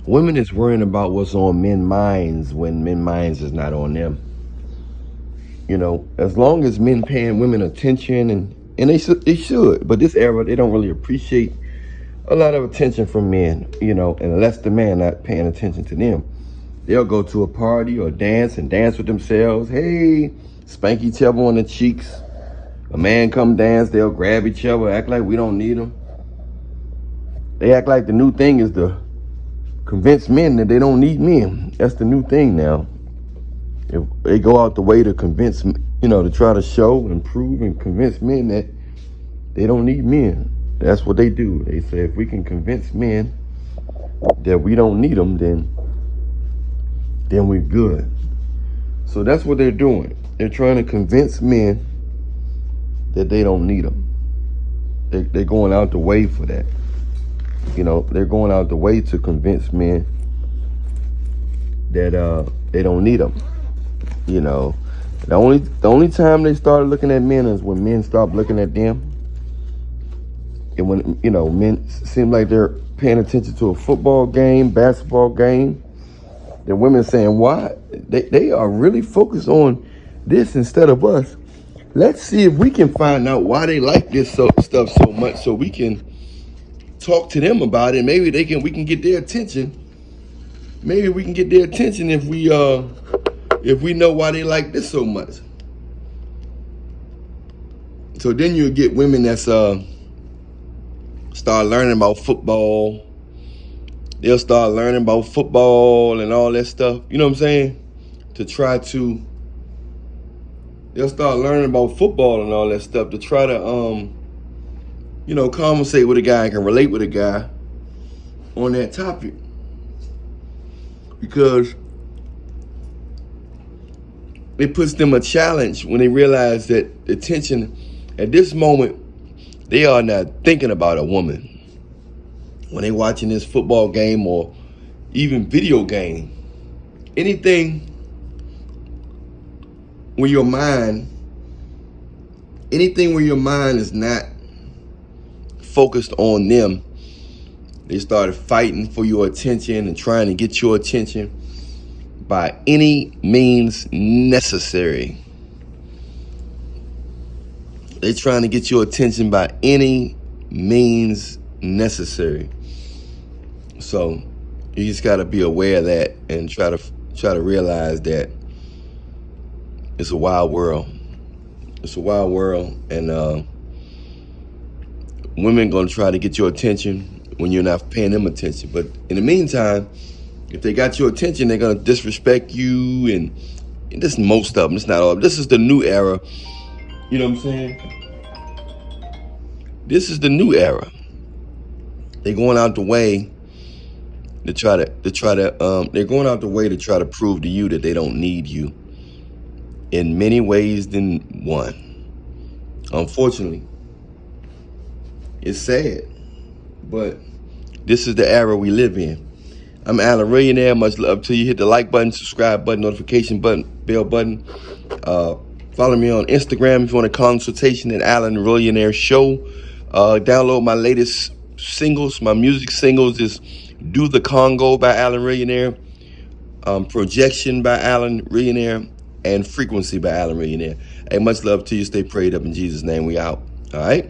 Women is worrying about what's on men's minds when men's minds is not on them. As long as men paying women attention, and they should, but this era they don't really appreciate a lot of attention from men, and unless the man not paying attention to them. They'll go to a party or dance and dance with themselves. Hey, spank each other on the cheeks. A man come dance, they'll grab each other, act like we don't need them. They act like the new thing is to convince men that they don't need men. That's the new thing now. If they go out the way to convince, to try to show and prove and convince men that they don't need men. That's what they do. They say if we can convince men that we don't need them, then we're good. So that's what they're doing. They're trying to convince men that they don't need them. They're going out the way for that. They're going out the way to convince men that they don't need them. The only time they start looking at men is when men stop looking at them. And when, men seem like they're paying attention to a football game, basketball game, the women saying, why? They are really focused on this instead of us. Let's see if we can find out why they like this stuff so much so we can talk to them about it. Maybe we can get their attention. Maybe we can get their attention if we know why they like this so much. So then you'll get women that's start learning about football. They'll start learning about football and all that stuff. You know what I'm saying? They'll start learning about football and all that stuff to try to, conversate with a guy and can relate with a guy on that topic. Because it puts them a challenge when they realize that the tension at this moment, they are not thinking about a woman when they watching this football game or even video game. Anything where your mind is not focused on them, they started fighting for your attention and trying to get your attention by any means necessary. They're trying to get your attention by any means necessary. So you just got to be aware of that and try to realize that it's a wild world. It's a wild world, and women gonna try to get your attention when you're not paying them attention. But in the meantime, if they got your attention, they're gonna disrespect you, and this is most of them. It's not all. This is the new era. You know what I'm saying? This is the new era. They're going out the way to try to. They're going out the way to try to prove to you that they don't need you. In many ways than one. Unfortunately, it's sad, but this is the era we live in. I'm Alan Millionaire. Much love to you. Hit the like button, subscribe button, notification button, bell button. Follow me on Instagram if you want a consultation at Alan Millionaire Show. Download my latest singles. My music singles is Do the Congo by Alan Millionaire, Projection by Alan Millionaire, and Frequency by Alan Millionaire. Hey, much love to you. Stay prayed up in Jesus' name. We out. All right.